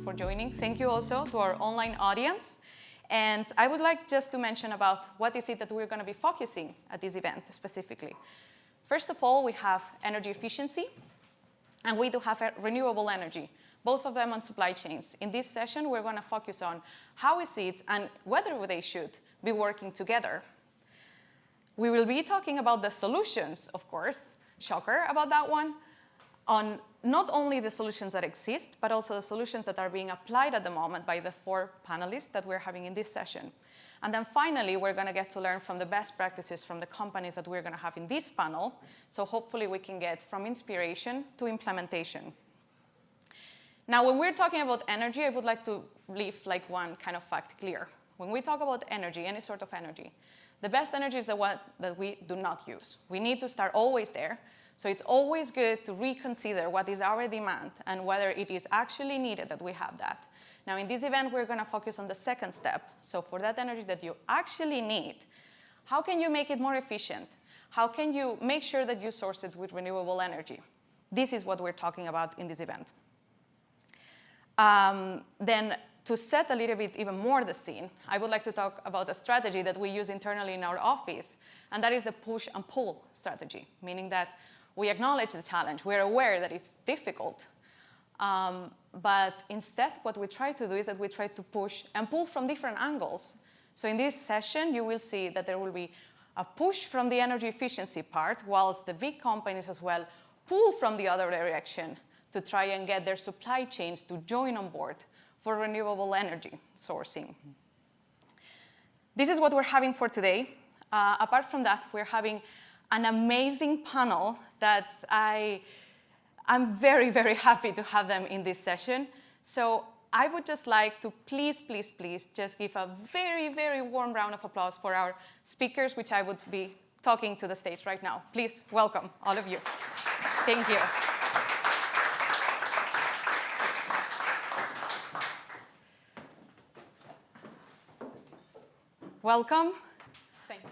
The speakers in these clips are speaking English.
for joining. Thank you also to our online audience. And I would like just to mention about what is it that we're going to be focusing at this event specifically. First of all, we have energy efficiency, and we do have renewable energy, both of them on supply chains. In this session, we're going to focus on how is it and whether they should be working together. We will be talking about the solutions, of course, shocker about that one, on not only the solutions that exist, but also the solutions that are being applied at the moment by the 4 panelists that we're having in this session. And then finally, we're going to get to learn from the best practices from the companies that we're going to have in this panel. So hopefully we can get from inspiration to implementation. Now, when we're talking about energy, I would like to leave like one kind of fact clear. When we talk about energy, any sort of energy, the best energy is the one that we do not use. We need to start always there. So it's always good to reconsider what is our demand and whether it is actually needed that we have that. Now, in this event, we're going to focus on the second step. So for that energy that you actually need, how can you make it more efficient? How can you make sure that you source it with renewable energy? This is what we're talking about in this event. Then to set a little bit even more the scene, I would like to talk about a strategy that we use internally in our office, and that is the push and pull strategy, meaning that we acknowledge the challenge. We're aware that it's difficult. But instead, what we try to do is that we try to push and pull from different angles. So in this session, you will see that there will be a push from the energy efficiency part, whilst the big companies as well pull from the other direction to try and get their supply chains to join on board for renewable energy sourcing. This is what we're having for today. Apart from that, we're having an amazing panel that I'm very, very happy to have them in this session. So I would just like to please, please, please just give a very, very warm round of applause for our speakers, which I would be talking to the stage right now. Please welcome all of you. Thank you. Welcome. Thank you.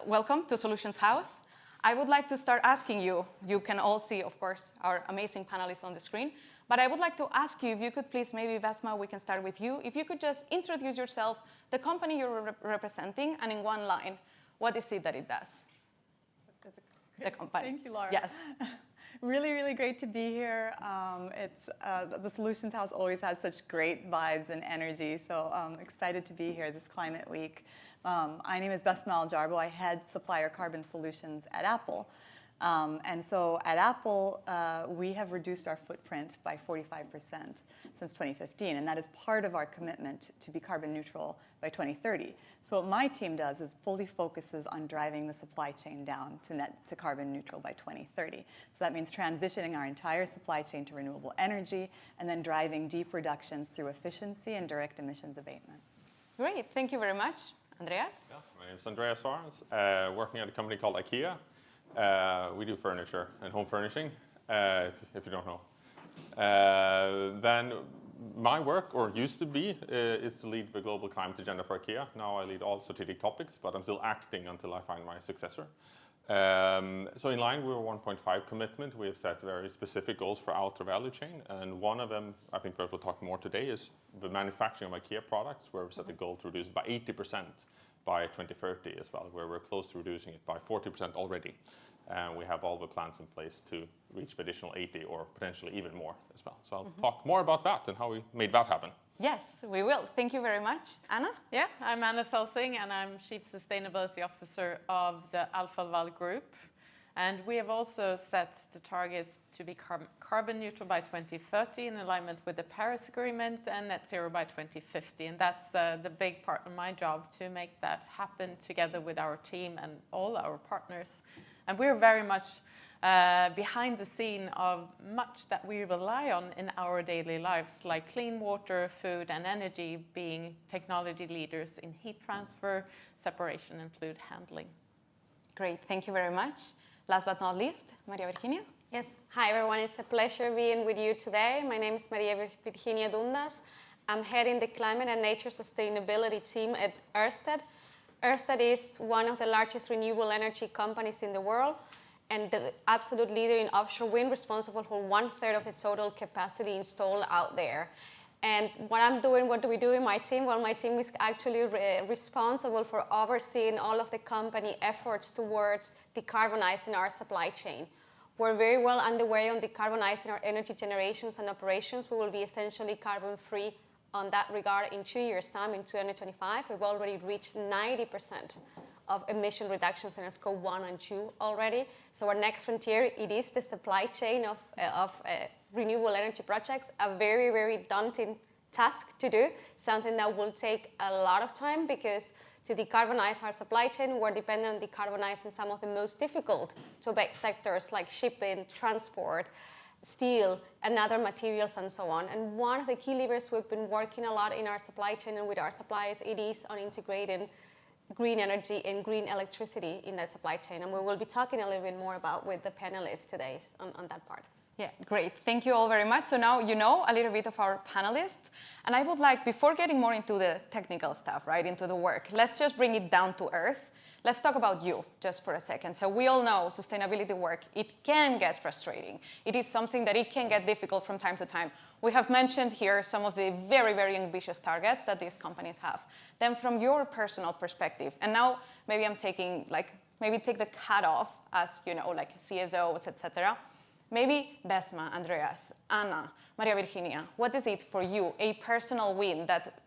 Welcome to Solutions House. I would like to start asking you, you can all see, of course, our amazing panelists on the screen, but I would like to ask you if you could please, maybe Bessma, we can start with you, if you could just introduce yourself, the company you're representing, and in one line, what is it that it does? The company. Thank you, Laura. Yes. Really, really great to be here. The Solutions House always has such great vibes and energy, so I'm excited to be here this Climate Week. My name is Bessma Aljarbou. I head Supplier Carbon Solutions at Apple. And so at Apple, we have reduced our footprint by 45% since 2015, and that is part of our commitment to be carbon neutral by 2030. So what my team does is fully focuses on driving the supply chain down to carbon neutral by 2030. So that means transitioning our entire supply chain to renewable energy and then driving deep reductions through efficiency and direct emissions abatement. Great, thank you very much. Andreas? Yeah, my name is Andreas Ahrens, working at a company called IKEA. We do furniture and home furnishing, if you don't know. Then my work, or used to be, is to lead the global climate agenda for IKEA. Now I lead all strategic topics, but I'm still acting until I find my successor. So in line with our 1.5 commitment, we have set very specific goals for our value chain. And one of them, I think we'll talk more today, is the manufacturing of IKEA products, where we set the goal to reduce by 80% by 2030 as well, where we're close to reducing it by 40% already. And we have all the plans in place to reach the additional 80 or potentially even more as well. So I'll talk more about that and how we made that happen. Yes, we will. Thank you very much. Anna? Yeah, I'm Anna Celsing, and I'm Chief Sustainability Officer of the Alfa Group. And we have also set the targets to be carbon neutral by 2030 in alignment with the Perez Agreement and net zero by 2050. And that's the big part of my job, to make that happen together with our team and all our partners. And we're very much behind the scene of much that we rely on in our daily lives, like clean water, food, and energy, being technology leaders in heat transfer, separation, and fluid handling. Great, thank you very much. Last but not least, Maria Virginia. Yes, hi everyone, it's a pleasure being with you today. My name is Maria Virginia Dundas. I'm heading the Climate and Nature Sustainability team at Ørsted. Ørsted is one of the largest renewable energy companies in the world and the absolute leader in offshore wind, responsible for 1/3 of the total capacity installed out there. And what do we do in my team? Well, my team is actually responsible for overseeing all of the company efforts towards decarbonizing our supply chain. We're very well underway on decarbonizing our energy generations and operations. We will be essentially carbon-free on that regard in 2 years' time, in 2025. We've already reached 90% of emission reductions in Scope 1 and 2 already. So our next frontier, it is the supply chain of renewable energy projects, a very, very daunting task to do, something that will take a lot of time because to decarbonize our supply chain, we're dependent on decarbonizing some of the most difficult to abate sectors like shipping, transport, steel, and other materials and so on. And one of the key levers we've been working a lot in our supply chain and with our suppliers, it is on integrating green energy and green electricity in that supply chain. And we will be talking a little bit more about with the panelists today on that part. Yeah, great. Thank you all very much. So now you know a little bit of our panelists. And I would like, before getting more into the technical stuff, right, into the work, let's just bring it down to earth. Let's talk about you just for a second. So we all know sustainability work, it can get frustrating. It is something that it can get difficult from time to time. We have mentioned here some of the very, very ambitious targets that these companies have. Then from your personal perspective, and now maybe I'm taking, maybe take the cat off as, like CSOs, etc. Maybe Bessma, Andreas, Anna, Maria Virginia, what is it for you, a personal win that,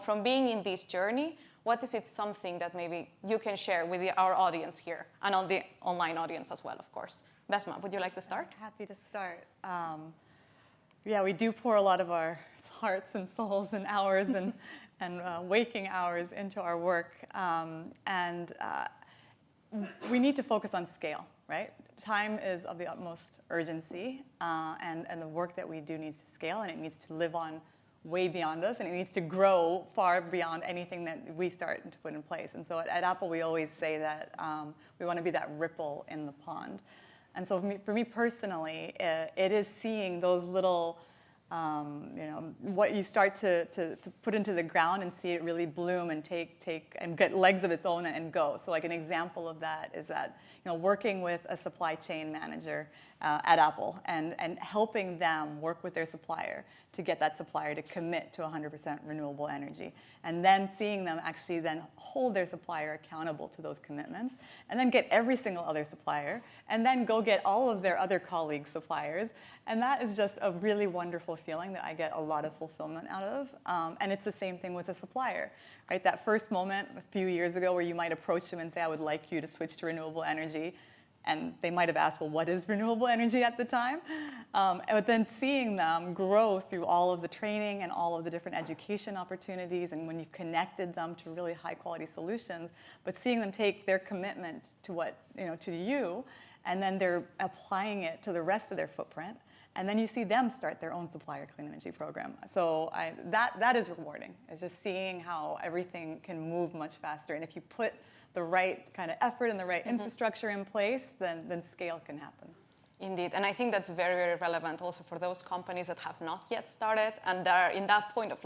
from being in this journey, what is it something that maybe you can share with our audience here and on the online audience as well, of course? Bessma, would you like to start? Happy to start. Yeah, we do pour a lot of our hearts and souls and hours and waking hours into our work. We need to focus on scale, right? Time is of the utmost urgency, and the work that we do needs to scale, and it needs to live on way beyond us, and it needs to grow far beyond anything that we start to put in place. And so at Apple, we always say that we want to be that ripple in the pond. And so for me personally, it is seeing those little, what you start to put into the ground and see it really bloom and take and get legs of its own and go. So like an example of that is that, working with a supply chain manager at Apple and helping them work with their supplier to get that supplier to commit to 100% renewable energy. And then seeing them actually then hold their supplier accountable to those commitments, and then get every single other supplier, and then go get all of their other colleagues' suppliers. And that is just a really wonderful feeling that I get a lot of fulfillment out of. And it's the same thing with a supplier, right? That first moment a few years ago where you might approach them and say, I would like you to switch to renewable energy. And they might have asked, well, what is renewable energy at the time? But then seeing them grow through all of the training and all of the different education opportunities, and when you've connected them to really high quality solutions, but seeing them take their commitment to to you, and then they're applying it to the rest of their footprint. And then you see them start their own supplier clean energy program. So that is rewarding. It's just seeing how everything can move much faster. And if you put the right kind of effort and the right infrastructure in place, then scale can happen. Indeed, and I think that's very, very relevant also for those companies that have not yet started and that are in that point of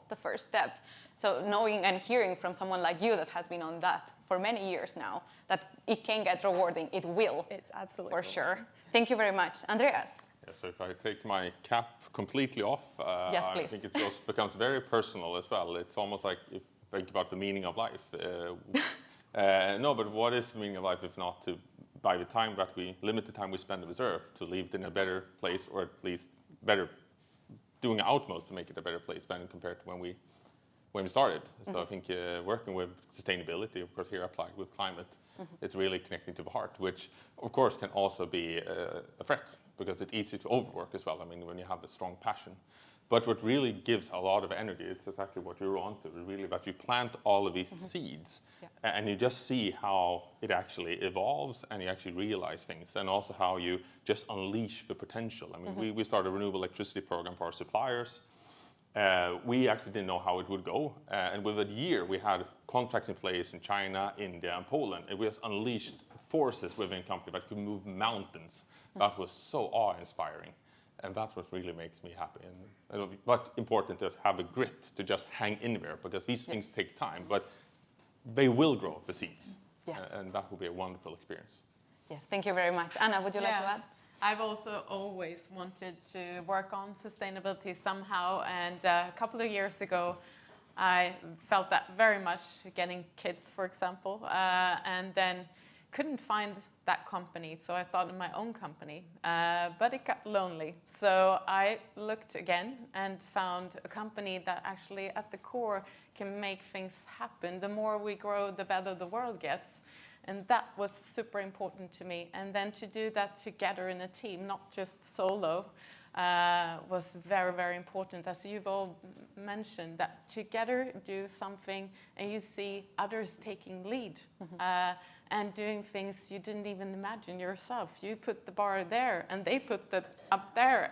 the first step. So knowing and hearing from someone like you that has been on that for many years now, that it can get rewarding, it will. It's absolutely for sure. Thank you very much. Andreas? Yeah, so if I take my cap completely off, yes, please. I think it becomes very personal as well. It's almost like if you think about the meaning of life. No, but what is the meaning of life if not to, by the time that we limit the time we spend with Earth, to leave it in a better place, or at least better, doing our utmost to make it a better place than compared to when we started. So I think working with sustainability, of course, here applied with climate, it's really connecting to the heart, which of course can also be a threat because it's easy to overwork as well. I mean, when you have a strong passion. But what really gives a lot of energy, it's exactly what you're on to, really that you plant all of these seeds and you just see how it actually evolves and you actually realize things, and also how you just unleash the potential. I mean, we started a renewable electricity program for our suppliers. We actually didn't know how it would go. And within a year, we had contracts in place in China, India, and Poland. And we just unleashed forces within the company that could move mountains. That was so awe-inspiring. And that's what really makes me happy. But important to have a grit to just hang in there, because these things take time, but they will grow the seeds. Yes. And that will be a wonderful experience. Yes, thank you very much. Anna, would you like to add? I've also always wanted to work on sustainability somehow, and a couple of years ago I felt that very much getting kids, for example, and then couldn't find that company, so I thought of my own company, but it got lonely. So I looked again and found a company that actually at the core can make things happen. The more we grow, the better the world gets. And that was super important to me. And then to do that together in a team, not just solo, was very, very important. As you've all mentioned, that together do something and you see others taking lead and doing things you didn't even imagine yourself. You put the bar there and they put it up there.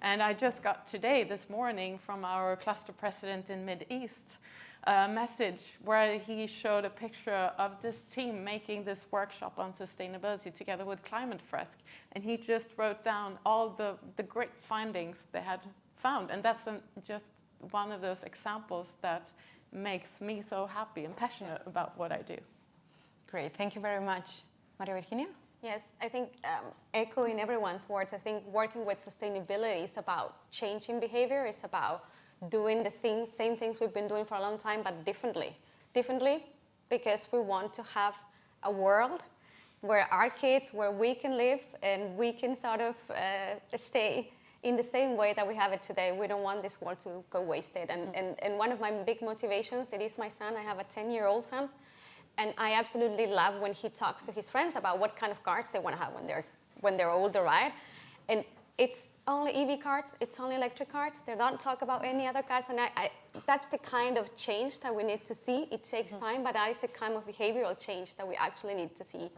And I just got today, this morning, from our cluster president in Mid-East, a message where he showed a picture of this team making this workshop on sustainability together with Climate Fresk. And he just wrote down all the great findings they had found. And that's just one of those examples that makes me so happy and passionate about what I do. Great, thank you very much. Maria Virginia? Yes, I think echoing everyone's words, I think working with sustainability is about changing behavior, it's about doing the same things we've been doing for a long time, but differently. Differently because we want to have a world where our kids, where we can live and we can sort of stay in the same way that we have it today. We don't want this world to go wasted. And one of my big motivations, it is my son. I have a 10-year-old son. And I absolutely love when he talks to his friends about what kind of cars they want to have when they're older, right? And it's only EV cars, it's only electric cars. They don't talk about any other cars. And that's the kind of change that we need to see. It takes time, but that is the kind of behavioral change that we actually need to see.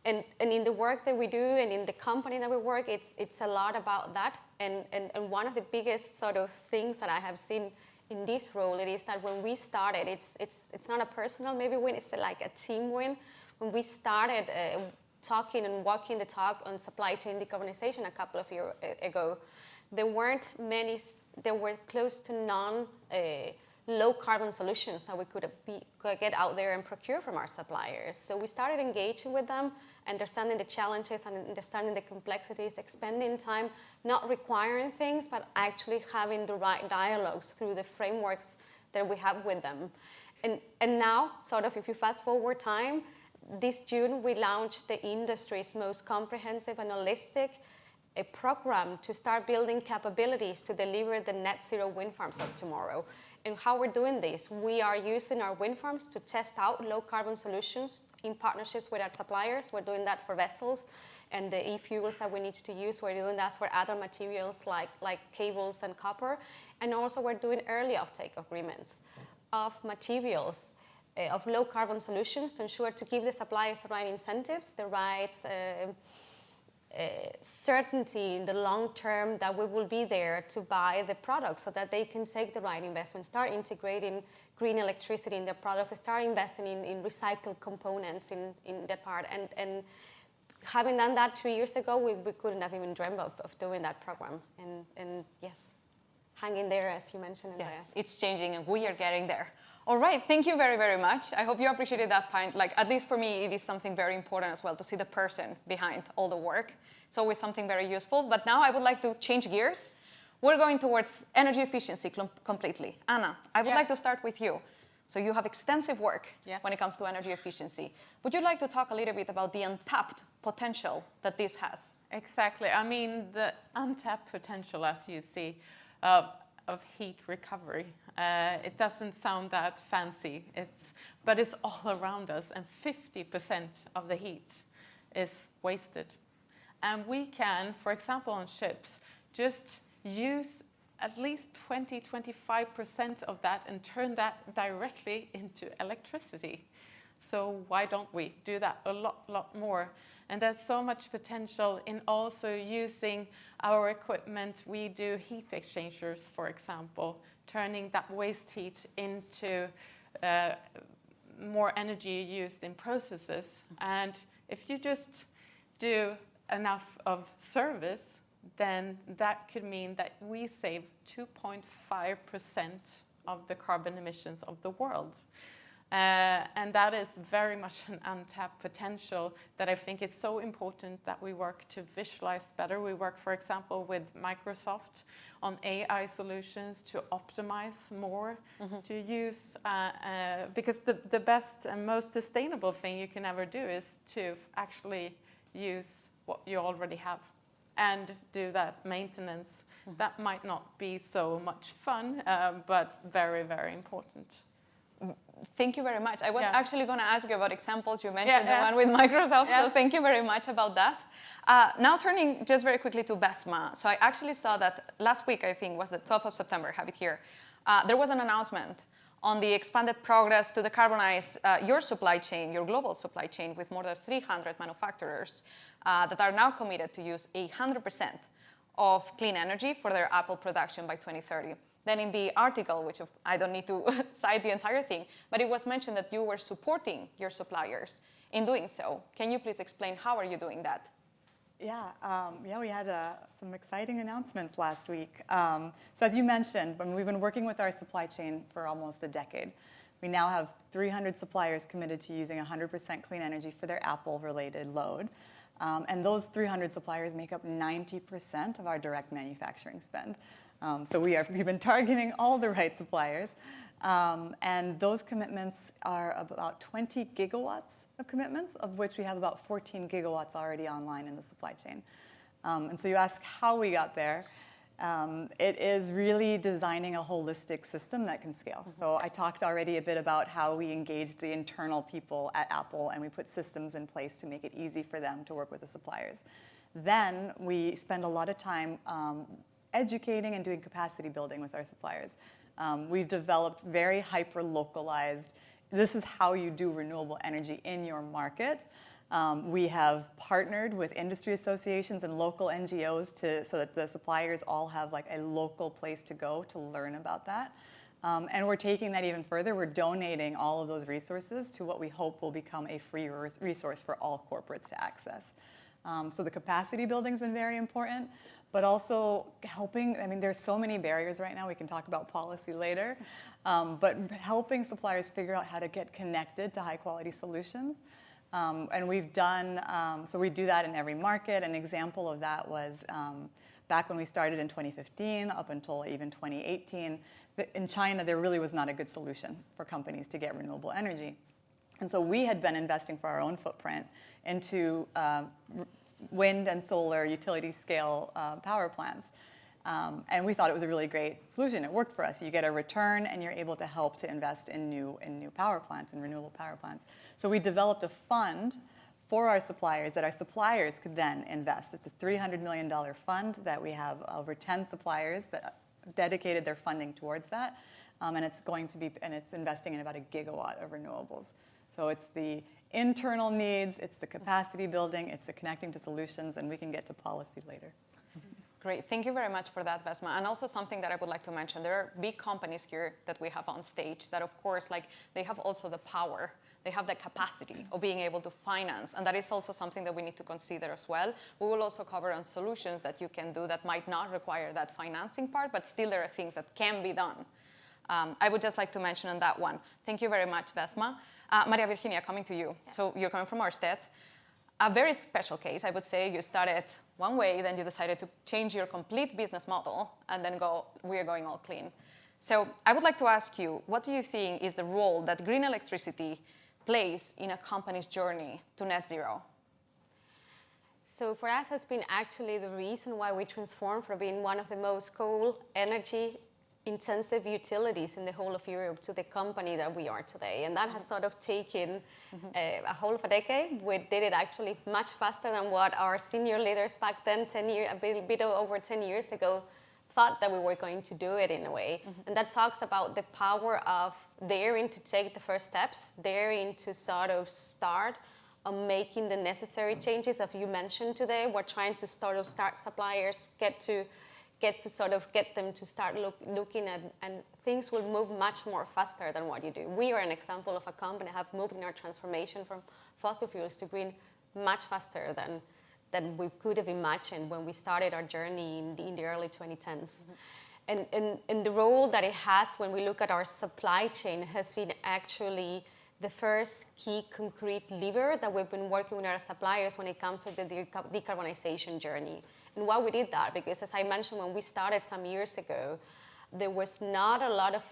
And in the work that we do and in the company that we work, it's a lot about that. And one of the biggest sort of things that I have seen in this role, it is that when we started, it's not a personal maybe win, it's like a team win. When we started talking and walking the talk on supply chain decarbonization a couple of years ago, there were close to none low carbon solutions that we could get out there and procure from our suppliers. So we started engaging with them, understanding the challenges and understanding the complexities, expending time, not requiring things, but actually having the right dialogues through the frameworks that we have with them. And now, sort of, if you fast forward time, this June we launched the industry's most comprehensive and holistic a program to start building capabilities to deliver the net zero wind farms of tomorrow. And how we're doing this, we are using our wind farms to test out low carbon solutions in partnerships with our suppliers. We're doing that for vessels and the e-fuels that we need to use. We're doing that for other materials like cables and copper. And also we're doing early offtake agreements of materials of low carbon solutions to ensure to give the suppliers the right incentives, the right certainty in the long term that we will be there to buy the products so that they can take the right investment, start integrating green electricity in their products, start investing in recycled components in that part. And having done that 2 years ago, we couldn't have even dreamt of doing that program. And yes, hang in there, as you mentioned, Andreas. Yes, it's changing and we are getting there. All right, thank you very, very much. I hope you appreciated that point. Like, at least for me, it is something very important as well to see the person behind all the work. It's always something very useful. But now I would like to change gears. We're going towards energy efficiency completely. Anna, I would like to start with you. So you have extensive work when it comes to energy efficiency. Would you like to talk a little bit about the untapped potential that this has? Exactly. I mean, the untapped potential, as you see, of heat recovery. It doesn't sound that fancy, but it's all around us, and 50% of the heat is wasted. And we can, for example, on ships, just use at least 20-25% of that and turn that directly into electricity. So why don't we do that a lot more? And there's so much potential in also using our equipment. We do heat exchangers, for example, turning that waste heat into more energy used in processes. And if you just do enough of service, then that could mean that we save 2.5% of the carbon emissions of the world. And that is very much an untapped potential that I think is so important that we work to visualize better. We work, for example, with Microsoft on AI solutions to optimize more, to use, because the best and most sustainable thing you can ever do is to actually use what you already have and do that maintenance. That might not be so much fun, but very, very important. Thank you very much. I was actually going to ask you about examples. You mentioned Yeah, the one with Microsoft, so thank you very much about that. Now turning just very quickly to Bessma. So I actually saw that last week, I think, was the 12th of September, have it here. There was an announcement on the expanded progress to decarbonize your supply chain, your global supply chain, with more than 300 manufacturers that are now committed to use 100% of clean energy for their Apple production by 2030. Then in the article, which I don't need to cite the entire thing, but it was mentioned that you were supporting your suppliers in doing so. Can you please explain how are you doing that? Yeah, we had some exciting announcements last week. So as you mentioned, we've been working with our supply chain for almost a decade. We now have 300 suppliers committed to using 100% clean energy for their Apple-related load. And those 300 suppliers make up 90% of our direct manufacturing spend. So we've been targeting all the right suppliers. And those commitments are about 20 gigawatts of commitments, of which we have about 14 gigawatts already online in the supply chain. And so you ask how we got there. It is really designing a holistic system that can scale. So I talked already a bit about how we engage the internal people at Apple, and we put systems in place to make it easy for them to work with the suppliers. Then we spend a lot of time educating and doing capacity building with our suppliers. We've developed very hyper-localized, this is how you do renewable energy in your market. We have partnered with industry associations and local NGOs so that the suppliers all have like a local place to go to learn about that. And we're taking that even further. We're donating all of those resources to what we hope will become a free resource for all corporates to access. So the capacity building has been very important, but also helping, I mean, there's so many barriers right now. We can talk about policy later, but helping suppliers figure out how to get connected to high quality solutions. And we've done, so we do that in every market. An example of that was back when we started in 2015 up until even 2018. In China, there really was not a good solution for companies to get renewable energy. And so we had been investing for our own footprint into wind and solar utility scale power plants. And we thought it was a really great solution. It worked for us. You get a return and you're able to help to invest in new power plants and renewable power plants. So we developed a fund for our suppliers that our suppliers could then invest. It's a $300 million fund that we have over 10 suppliers that dedicated their funding towards that. And it's investing in about 1 gigawatt of renewables. So it's the internal needs, it's the capacity building, it's the connecting to solutions, and we can get to policy later. Great, thank you very much for that, Bessma. And also something that I would like to mention, there are big companies here that we have on stage that of course, they have also the power, they have the capacity of being able to finance. And that is also something that we need to consider as well. We will also cover on solutions that you can do that might not require that financing part, but still there are things that can be done. I would just like to mention on that one. Thank you very much, Bessma. Maria Virginia, coming to you. Yeah. So you're coming from Ørsted. A very special case, I would say. You started one way, then you decided to change your complete business model and then we're going all clean. So I would like to ask you, what do you think is the role that green electricity plays in a company's journey to net zero? So for us, has been actually the reason why we transformed from being one of the most coal energy intensive utilities in the whole of Europe to the company that we are today. And that has sort of taken a whole of a decade. We did it actually much faster than what our senior leaders back then, a bit over 10 years ago, thought that we were going to do it in a way. And that talks about the power of daring to take the first steps, daring to sort of start on making the necessary changes. As you mentioned today, we're trying to start suppliers, get them to start looking at, and things will move much more faster than what you do. We are an example of a company have moved in our transformation from fossil fuels to green much faster than we could have imagined when we started our journey in the early 2010s. And the role that it has when we look at our supply chain has been actually the first key concrete lever that we've been working with our suppliers when it comes to the decarbonization journey. And why we did that, because as I mentioned, when we started some years ago, there was not a lot of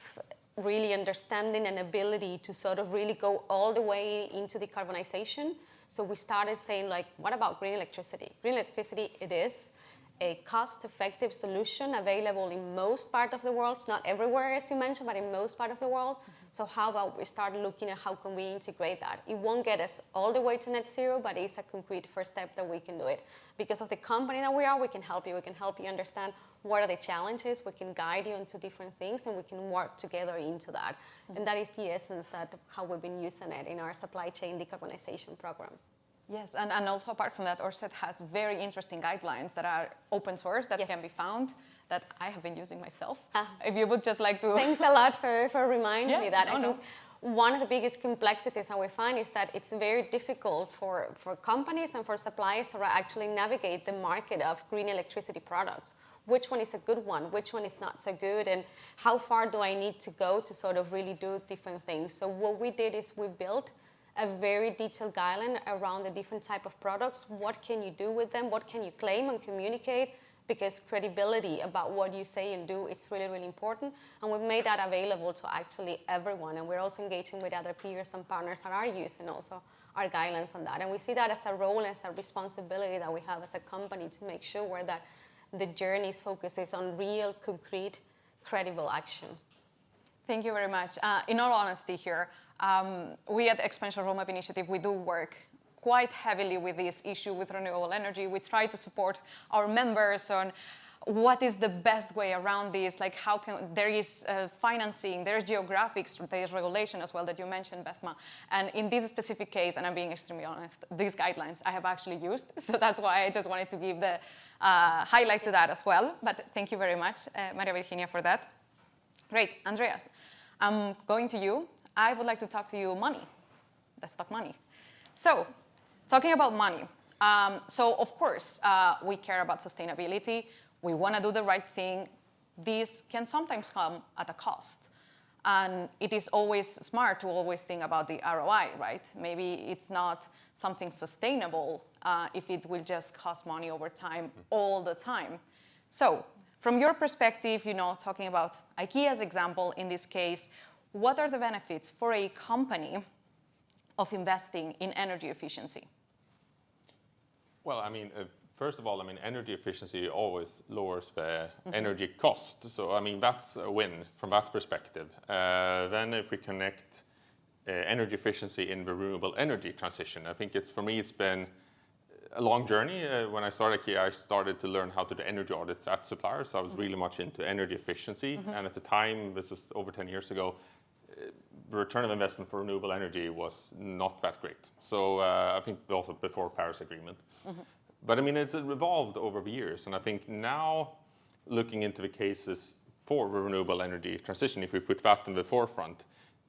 really understanding and ability to sort of really go all the way into decarbonization. So we started saying, like, what about green electricity? Green electricity, it is a cost-effective solution available in most parts of the world, not everywhere, as you mentioned, but in most parts of the world. So how about we start looking at how can we integrate that? It won't get us all the way to net zero, but it's a concrete first step that we can do it. Because of the company that we are, we can help you. We can help you understand what are the challenges. We can guide you into different things, and we can work together into that. And that is the essence of how we've been using it in our supply chain decarbonization program. Yes, and also apart from that, Ørsted has very interesting guidelines that are open source that can be found that I have been using myself. If you would just like to... Thanks a lot for reminding me that. I think one of the biggest complexities that we find is that it's very difficult for companies and for suppliers to actually navigate the market of green electricity products. Which one is a good one? Which one is not so good? And how far do I need to go to sort of really do different things? So what we did is we built a very detailed guideline around the different type of products. What can you do with them? What can you claim and communicate? Because credibility about what you say and do is really, really important. And we've made that available to actually everyone. And we're also engaging with other peers and partners that are using also our guidelines on that. And we see that as a role and as a responsibility that we have as a company to make sure that the journey's focus is on real, concrete, credible action. Thank you very much. In all honesty here, we at the Exponential Roadmap Initiative, we do work quite heavily with this issue with renewable energy. We try to support our members on what is the best way around this, like how can, there is financing, there's geographics, there's regulation as well that you mentioned, Bessma. And in this specific case, and I'm being extremely honest, these guidelines I have actually used. So that's why I just wanted to give the highlight to that as well. But thank you very much, Maria Virginia, for that. Great, Andreas, I'm going to you. I would like to talk to you money. Let's talk money. So, talking about money. So, of course, we care about sustainability. We want to do the right thing. This can sometimes come at a cost. And it is always smart to always think about the ROI, right? Maybe it's not something sustainable if it will just cost money over time all the time. So, from your perspective, you know, talking about IKEA's example in this case, what are the benefits for a company of investing in energy efficiency? Well, I mean, first of all, I mean, energy efficiency always lowers the energy cost. So, I mean, that's a win from that perspective. Then if we connect energy efficiency in the renewable energy transition, I think it's, for me, it's been a long journey. When I started IKEA, I started to learn how to do energy audits at Supplier. So I was really much into energy efficiency. And at the time, this was over 10 years ago, the return of investment for renewable energy was not that great. So I think also before Paris Agreement. But I mean, it's evolved over the years. And I think now, looking into the cases for the renewable energy transition, if we put that in the forefront,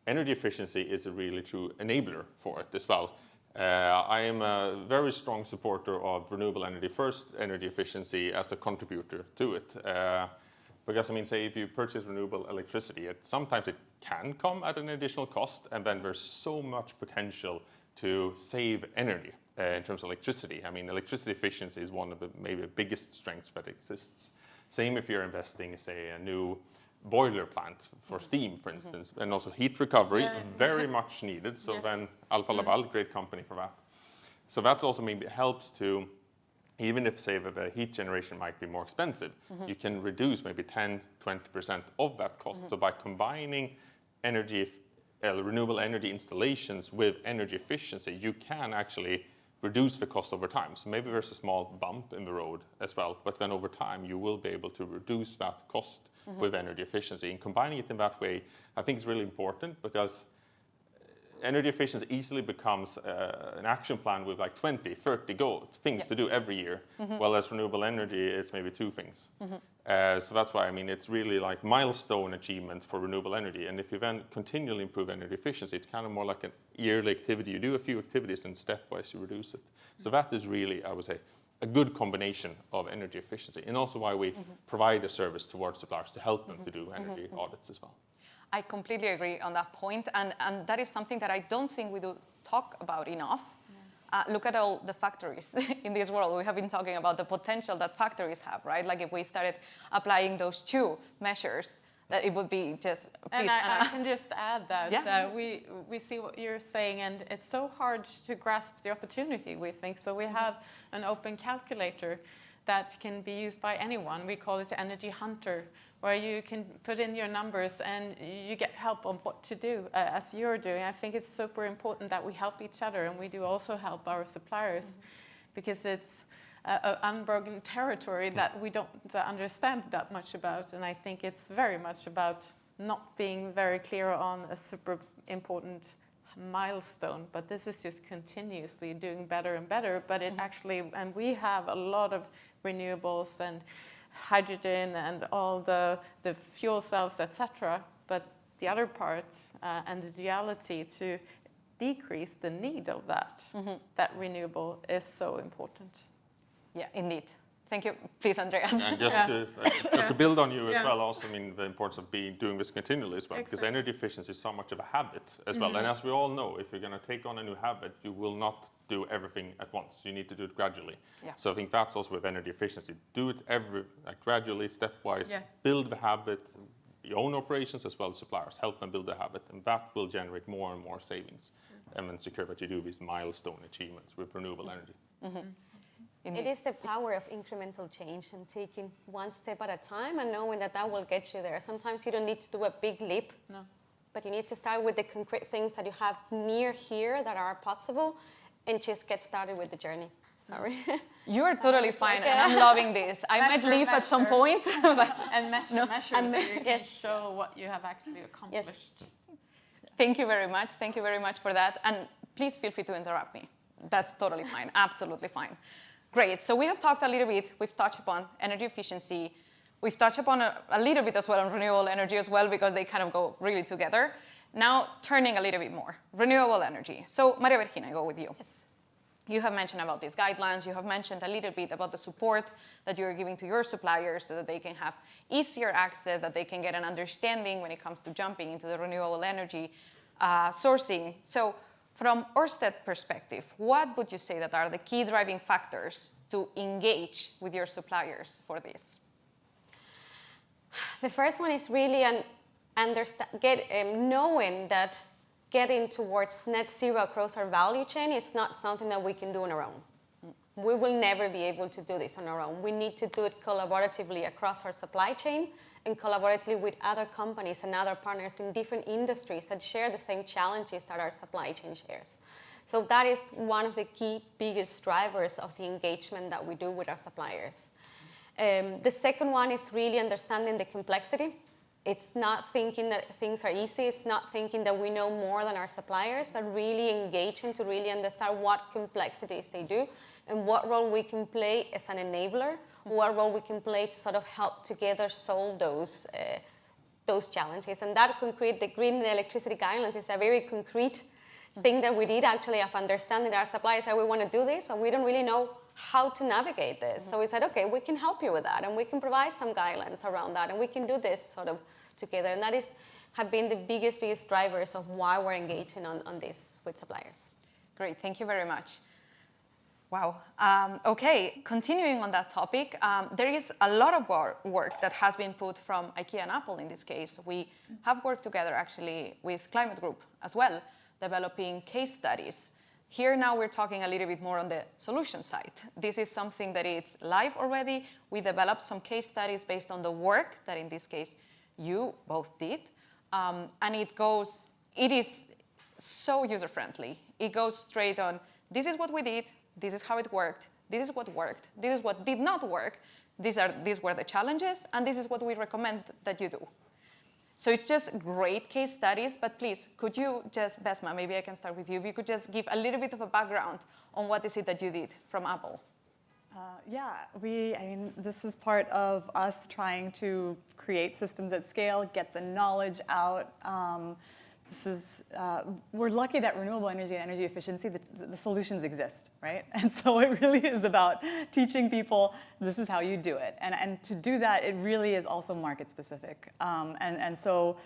energy efficiency is a really true enabler for it as well. I am a very strong supporter of renewable energy first, energy efficiency as a contributor to it. Because, I mean, say if you purchase renewable electricity, sometimes it can come at an additional cost, and then there's so much potential to save energy in terms of electricity. I mean, electricity efficiency is one of the maybe biggest strengths that exists. Same if you're investing, say, a new boiler plant for steam, for instance, and also heat recovery, very much needed. So then Alfa Laval, great company for that. So that also maybe helps to, even if, say, the heat generation might be more expensive, you can reduce maybe 10, 20% of that cost. So by combining renewable energy installations with energy efficiency, you can actually reduce the cost over time. So maybe there's a small bump in the road as well, but then over time you will be able to reduce that cost with energy efficiency. And combining it in that way, I think is really important, because energy efficiency easily becomes an action plan with like 20, 30 things to do every year, while as renewable energy, it's maybe 2 things. So that's why, I mean, it's really like milestone achievements for renewable energy. And if you then continually improve energy efficiency, it's kind of more like a yearly activity. You do a few activities and stepwise you reduce it. So that is really, I would say, a good combination of energy efficiency, and also why we provide a service towards suppliers to help them to do energy audits as well. I completely agree on that point, and that is something that I don't think we do talk about enough. Look at all the factories in this world. We have been talking about the potential that factories have, right? Like if we started applying those two measures, that it would be just... And I can just add that we see what you're saying, and it's so hard to grasp the opportunity, we think. So we have an open calculator that can be used by anyone. We call it Energy Hunter, where you can put in your numbers and you get help on what to do, as you're doing. I think it's super important that we help each other, and we do also help our suppliers, because it's an unbroken territory that we don't understand that much about. And I think it's very much about not being very clear on a super important milestone, but this is just continuously doing better and better. But it actually, and we have a lot of renewables and hydrogen and all the fuel cells, etc. But the other part and the duality to decrease the need of that renewable is so important. Yeah, indeed. Thank you. Please, Andreas. And just to build on you as well, also, I mean, the importance of doing this continually as well, because energy efficiency is so much of a habit as well. And as we all know, if you're going to take on a new habit, you will not do everything at once. You need to do it gradually. Yeah. So I think that's also with energy efficiency. Do it gradually, stepwise, build the habit, your own operations as well as suppliers, help them build the habit, and that will generate more and more savings and then secure that you do these milestone achievements with renewable energy. It is the power of incremental change and taking one step at a time and knowing that will get you there. Sometimes you don't need to do a big leap, but you need to start with the concrete things that you have near here that are possible and just get started with the journey. Sorry. You're totally fine, and I'm loving this. I might leave at some point. But and measure so you can show what you have actually accomplished. Yes. Thank you very much. Thank you very much for that. And please feel free to interrupt me. That's totally fine. Absolutely fine. Great. So we have talked a little bit. We've touched upon energy efficiency. We've touched upon a little bit as well on renewable energy as well, because they kind of go really together. Now, turning a little bit more. Renewable energy. So, Maria Virginia, I go with you. Yes. You have mentioned about these guidelines. You have mentioned a little bit about the support that you're giving to your suppliers so that they can have easier access, that they can get an understanding when it comes to jumping into the renewable energy sourcing. So, from Ørsted perspective, what would you say that are the key driving factors to engage with your suppliers for this? The first one is really knowing that getting towards net zero across our value chain is not something that we can do on our own. We will never be able to do this on our own. We need to do it collaboratively across our supply chain and collaboratively with other companies and other partners in different industries that share the same challenges that our supply chain shares. So that is one of the key biggest drivers of the engagement that we do with our suppliers. The second one is really understanding the complexity. It's not thinking that things are easy. It's not thinking that we know more than our suppliers, but really engaging to really understand what complexities they do and what role we can play as an enabler, what role we can play to sort of help together solve those challenges. And that concrete, the green electricity guidelines is a very concrete thing that we did actually of understanding our suppliers that we want to do this, but we don't really know how to navigate this. So we said, okay, we can help you with that, and we can provide some guidelines around that, and we can do this sort of together. And that have been the biggest drivers of why we're engaging on this with suppliers. Great, thank you very much. Wow. Okay, continuing on that topic, there is a lot of work that has been put from IKEA and Apple in this case. We have worked together actually with Climate Group as well, developing case studies. Here now we're talking a little bit more on the solution side. This is something that is live already. We developed some case studies based on the work that in this case you both did. And it is so user-friendly. It goes straight on, this is what we did, this is how it worked, this is what worked, this is what did not work, these were the challenges, and this is what we recommend that you do. So it's just great case studies, but please, could you just, Bessma, maybe I can start with you, if you could just give a little bit of a background on what is it that you did from Apple. This is part of us trying to create systems at scale, get the knowledge out. We're lucky that renewable energy and energy efficiency, the solutions exist, right? And so it really is about teaching people this is how you do it. And to do that, it really is also market specific. And so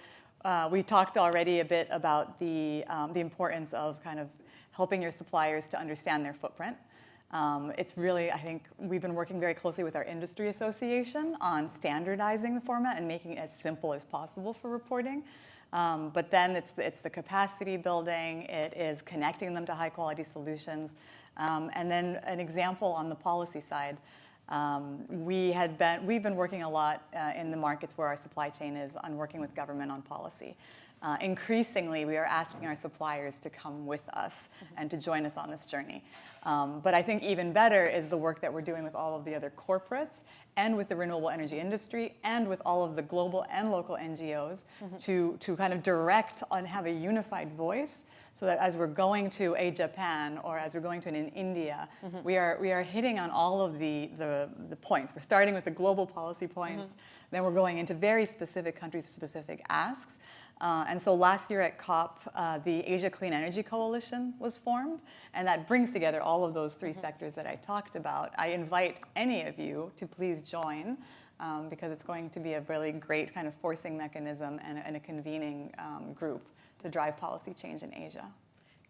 we talked already a bit about the importance of kind of helping your suppliers to understand their footprint. It's really, I think, we've been working very closely with our industry association on standardizing the format and making it as simple as possible for reporting. But then it's the capacity building, it is connecting them to high quality solutions. And then an example on the policy side, we've been working a lot in the markets where our supply chain is on working with government on policy. Increasingly, we are asking our suppliers to come with us and to join us on this journey. But I think even better is the work that we're doing with all of the other corporates and with the renewable energy industry and with all of the global and local NGOs to kind of direct and have a unified voice so that as we're going to a Japan or as we're going to an India, we are hitting on all of the points. We're starting with the global policy points, then we're going into very specific country-specific asks. And so last year at COP, the Asia Clean Energy Coalition was formed, and that brings together all of those three sectors that I talked about. I invite any of you to please join, because it's going to be a really great kind of forcing mechanism and a convening group to drive policy change in Asia.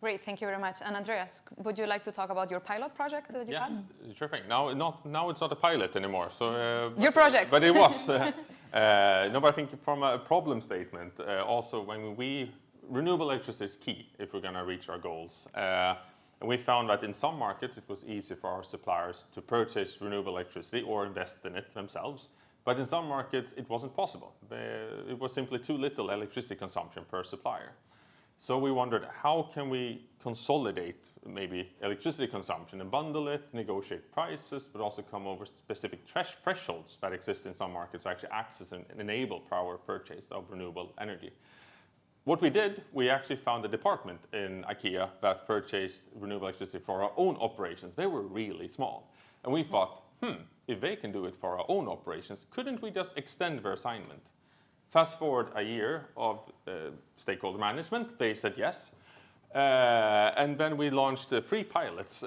Great, thank you very much. And Andreas, would you like to talk about your pilot project that you had? Yes, sure thing. Now it's not a pilot anymore. So your project. But it was. No, but I think from a problem statement, also when renewable electricity is key if we're going to reach our goals. And we found that in some markets it was easy for our suppliers to purchase renewable electricity or invest in it themselves. But in some markets it wasn't possible. It was simply too little electricity consumption per supplier. So we wondered, how can we consolidate maybe electricity consumption and bundle it, negotiate prices, but also come over specific thresholds that exist in some markets to actually access and enable power purchase of renewable energy. What we did, we actually found a department in IKEA that purchased renewable electricity for our own operations. They were really small. And we thought, if they can do it for our own operations, couldn't we just extend their assignment? Fast forward a year of stakeholder management, they said yes. And then we launched 3 pilots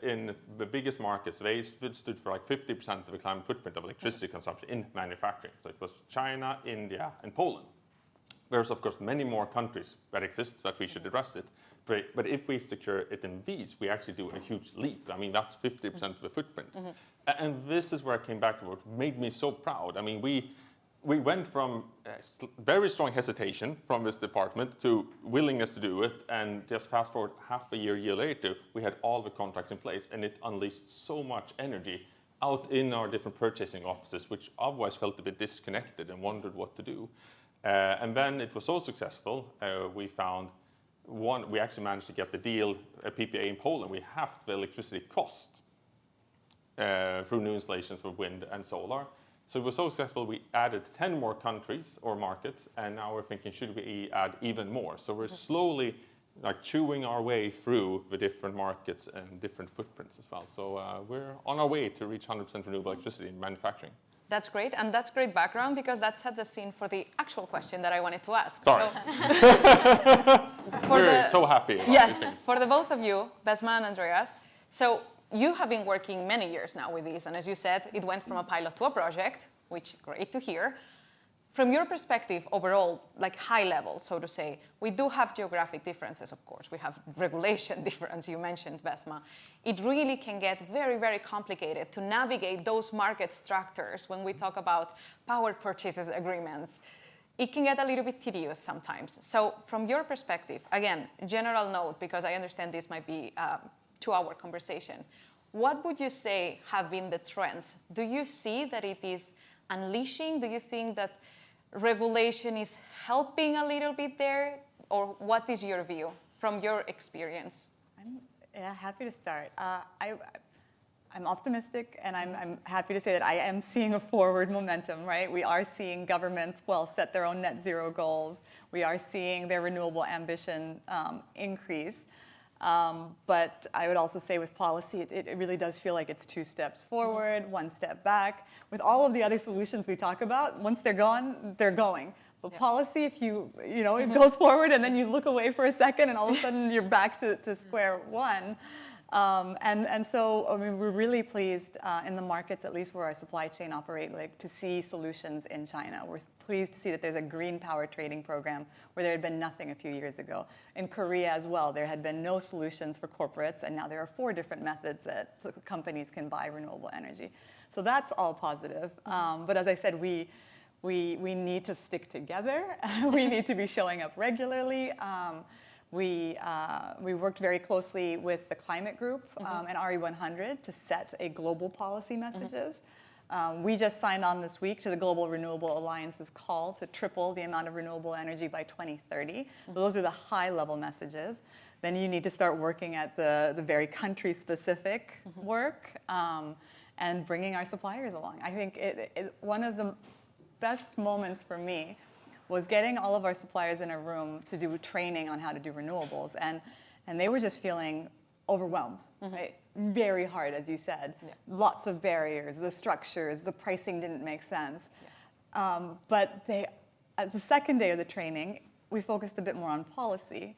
in the biggest markets. They stood for like 50% of the climate footprint of electricity consumption in manufacturing. So it was China, India, and Poland. There's, of course, many more countries that exist that we should address it. But if we secure it in these, we actually do a huge leap. I mean, that's 50% of the footprint. And this is where I came back to what made me so proud. I mean, we went from very strong hesitation from this department to willingness to do it, and just fast forward half a year later, we had all the contracts in place, and it unleashed so much energy out in our different purchasing offices, which otherwise felt a bit disconnected and wondered what to do. And then it was so successful, we actually managed to get the deal, a PPA in Poland. We halved the electricity cost through new installations for wind and solar. So it was so successful, we added 10 more countries or markets, and now we're thinking, should we add even more? So we're slowly chewing our way through the different markets and different footprints as well. So we're on our way to reach 100% renewable electricity in manufacturing. That's great, and that's great background because that set the scene for the actual question that I wanted to ask. Sorry. We're so happy about these things. For the both of you, Bessma and Andreas, so you have been working many years now with these, and as you said, it went from a pilot to a project, which great to hear. From your perspective overall, like high level, so to say, we do have geographic differences, of course. We have regulation difference, you mentioned, Bessma. It really can get very, very complicated to navigate those market structures when we talk about power purchases agreements. It can get a little bit tedious sometimes. So from your perspective, again, general note, because I understand this might be a 2-hour conversation, what would you say have been the trends? Do you see that it is unleashing? Do you think that regulation is helping a little bit there? Or what is your view from your experience? I'm happy to start. I'm optimistic, and I'm happy to say that I am seeing a forward momentum, right? We are seeing governments, set their own net zero goals. We are seeing their renewable ambition increase. But I would also say with policy, it really does feel like it's 2 steps forward, 1 step back. With all of the other solutions we talk about, once they're gone, they're going. But policy, if it goes forward and then you look away for a second and all of a sudden you're back to square one, And so, I mean, we're really pleased in the markets, at least where our supply chain operate, like to see solutions in China. We're pleased to see that there's a green power trading program where there had been nothing a few years ago. In Korea as well, there had been no solutions for corporates, and now there are 4 different methods that companies can buy renewable energy. So that's all positive. But as I said, we need to stick together. We need to be showing up regularly. We worked very closely with the climate group and RE100 to set a global policy messages. We just signed on this week to the Global Renewable Alliance's call to triple the amount of renewable energy by 2030. Those are the high-level messages. Then you need to start working at the very country-specific work and bringing our suppliers along. I think one of the best moments for me was getting all of our suppliers in a room to do training on how to do renewables. And they were just feeling overwhelmed, right? Very hard, as you said. Yeah. Lots of barriers, the structures, the pricing didn't make sense. Yeah. But at the second day of the training, we focused a bit more on policy.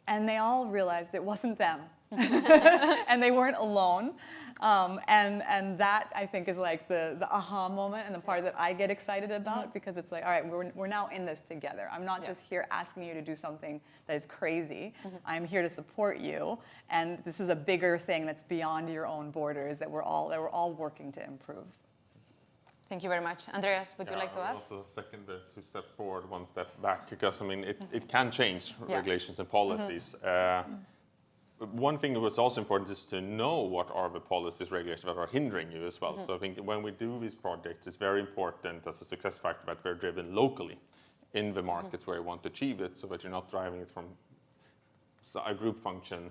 And they all realized it wasn't them. And they weren't alone. And that, I think, is like the aha moment and the part that I get excited about, because it's like, all right, we're now in this together. I'm not just here asking you to do something that is crazy. I'm here to support you. And this is a bigger thing that's beyond your own borders that we're all working to improve. Thank you very much. Andreas, would you like to add? I would also second the 2 steps forward, 1 step back, because, I mean, it can change regulations and policies. One thing that was also important is to know what are the policies, regulations that are hindering you as well. So I think when we do these projects, it's very important as a success factor that we're driven locally in the markets where you want to achieve it, so that you're not driving it from a group function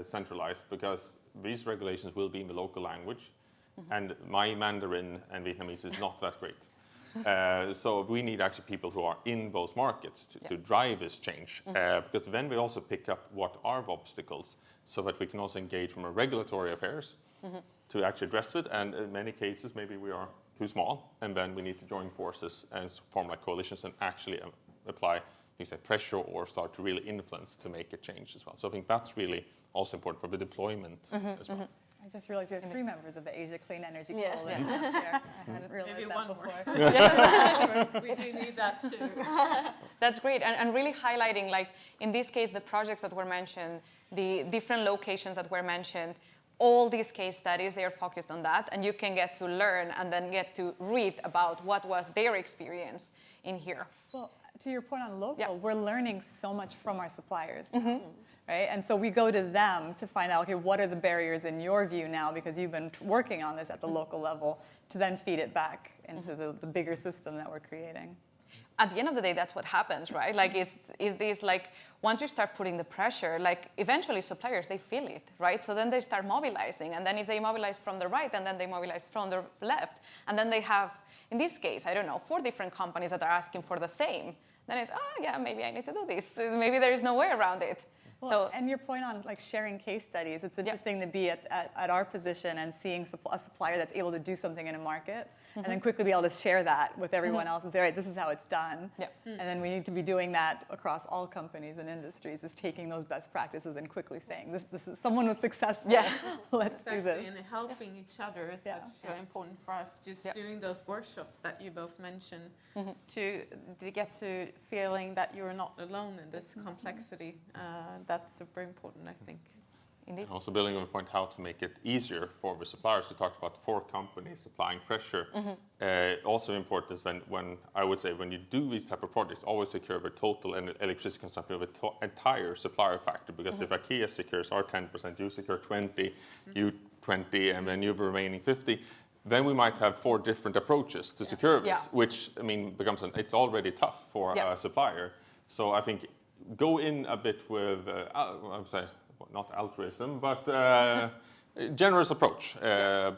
centralized, because these regulations will be in the local language. And my Mandarin and Vietnamese is not that great. So we need actually people who are in those markets to drive this change, because then we also pick up what are the obstacles, so that we can also engage from a regulatory affairs to actually address it. And in many cases, maybe we are too small, and then we need to join forces and form like coalitions and actually apply, you say, pressure or start to really influence to make a change as well. So I think that's really also important for the deployment as well. I just realized you have 3 members of the Asia Clean Energy Coalition up here. I hadn't realized Maybe that one before. We do need that too. That's great, and really highlighting, like in this case, the projects that were mentioned, the different locations that were mentioned, all these case studies, they are focused on that, and you can get to learn and then get to read about what was their experience in here. Well, to your point on local, we're learning so much from our suppliers. Right? And so we go to them to find out, okay, what are the barriers in your view now, because you've been working on this at the local level, to then feed it back into the bigger system that we're creating. At the end of the day, that's what happens, right? Like, is this like, once you start putting the pressure, like eventually suppliers, they feel it, right? So then they start mobilizing, and then if they mobilize from the right, and then they mobilize from the left, and then they have, in this case, I don't know, 4 different companies that are asking for the same, then it's, oh yeah, maybe I need to do this. Maybe there is no way around it. Well, and your point on like sharing case studies, it's interesting to be at our position and seeing a supplier that's able to do something in a market, and then quickly be able to share that with everyone else and say, all right, this is how it's done. And then we need to be doing that across all companies and industries, is taking those best practices and quickly saying, this is someone was successful. Let's do this. And helping each other is so important for us. Just doing those workshops that you both mentioned, to get to feeling that you're not alone in this complexity. That's super important, I think. Indeed. And also building on the point how to make it easier for the suppliers. We talked about 4 companies applying pressure. Also important is when I would say when you do these type of projects, always secure the total electricity consumption of the entire supplier factor. Because if IKEA secures our 10%, you secure 20, you 20, and then you have the remaining 50. Then we might have 4 different approaches to secure this, which I mean becomes it's already tough for a supplier. So I think go in a bit with I would say, not altruism, but generous approach,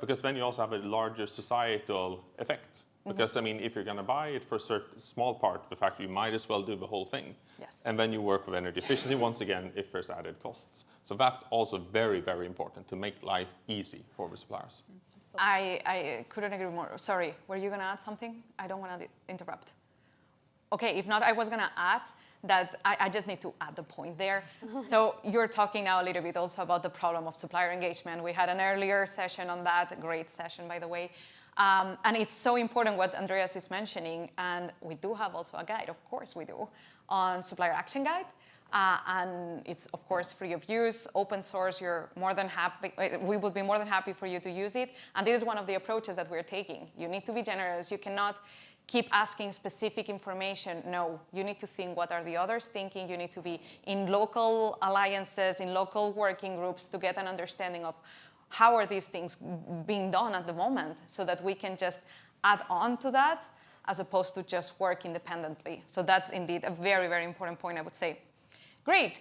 because then you also have a larger societal effect. Because I mean, if you're going to buy it for a certain small part of the factory, you might as well do the whole thing. And then you work with energy efficiency once again if there's added costs. So that's also very, very important to make life easy for the suppliers. I couldn't agree more. Sorry, were you going to add something? I don't want to interrupt. Okay, if not, I was going to add that I just need to add the point there. So you're talking now a little bit also about the problem of supplier engagement. We had an earlier session on that, a great session, by the way. And it's so important what Andreas is mentioning. And we do have also a guide, of course we do, on Supplier Action Guide. And it's, of course, free of use, open source. You're more than happy. We would be more than happy for you to use it. And this is one of the approaches that we're taking. You need to be generous. You cannot keep asking specific information. No, you need to think what are the others thinking. You need to be in local alliances, in local working groups to get an understanding of how are these things being done at the moment so that we can just add on to that as opposed to just work independently. So that's indeed a very, very important point, I would say. Great.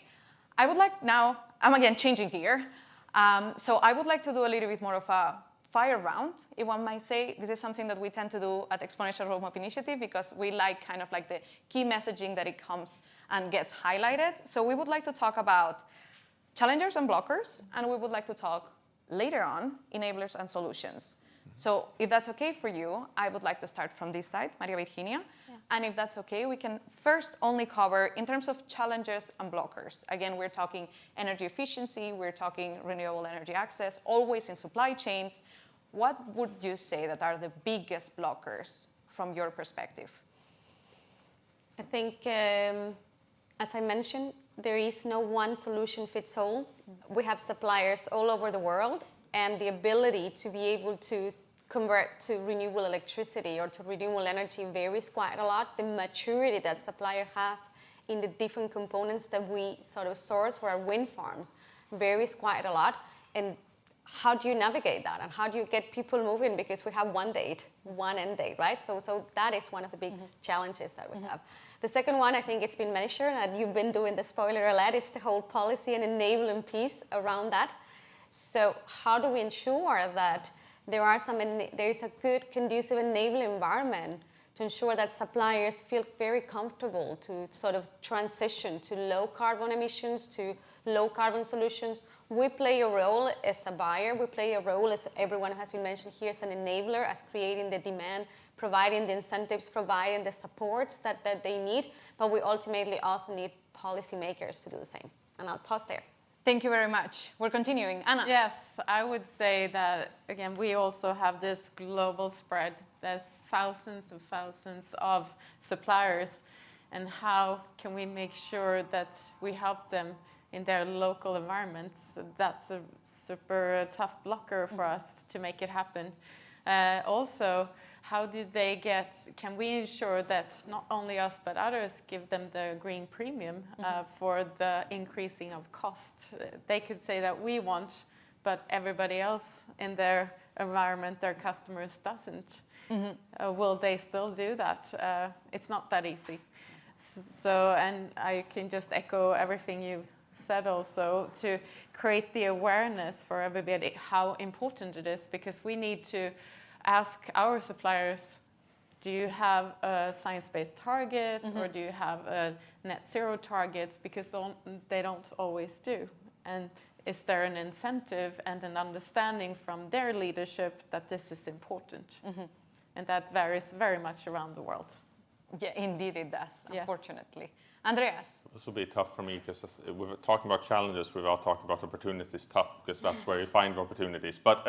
I would like now, I'm again changing here. So I would like to do a little bit more of a fire round, if one might say. This is something that we tend to do at Exponential Roadmap Initiative because we like kind of like the key messaging that it comes and gets highlighted. So we would like to talk about challengers and blockers, and we would like to talk later on enablers and solutions. So if that's okay for you, I would like to start from this side, Maria Virginia. Yeah. And if that's okay, we can first only cover in terms of challenges and blockers. Again, we're talking energy efficiency, we're talking renewable energy access, always in supply chains. What would you say that are the biggest blockers from your perspective? I think, as I mentioned, there is no one solution fits all. We have suppliers all over the world, and the ability to be able to convert to renewable electricity or to renewable energy varies quite a lot. The maturity that suppliers have in the different components that we sort of source for our wind farms varies quite a lot. And how do you navigate that? And how do you get people moving? Because we have one date, one end date, right? So that is one of the big challenges that we have. The second one, I think it's been mentioned, and you've been doing the spoiler alert, it's the whole policy and enabling piece around that. So how do we ensure that there is a good, conducive enabling environment to ensure that suppliers feel very comfortable to sort of transition to low carbon emissions, to low carbon solutions? We play a role as a buyer, we play a role, as everyone has been mentioned here, as an enabler, as creating the demand, providing the incentives, providing the supports that they need, but we ultimately also need policymakers to do the same. And I'll pause there. Thank you very much. We're continuing. Anna. Yes, I would say that, again, we also have this global spread. There's thousands and thousands of suppliers. And how can we make sure that we help them in their local environments? That's a super tough blocker for us to make it happen. Also, how do they can we ensure that not only us but others give them the green premium for the increasing of cost? They could say that we want, but everybody else in their environment, their customers, doesn't. Will they still do that? It's not that easy. So, and I can just echo everything you've said also, to create the awareness for everybody how important it is, because we need to ask our suppliers, do you have a science-based target or do you have a net zero target? Because they don't always do. And is there an incentive and an understanding from their leadership that this is important? And that varies very much around the world. Yeah, indeed it does, yes. Unfortunately. Andreas? This will be tough for me because we're talking about challenges without talking about opportunities. Tough because that's where you find opportunities. But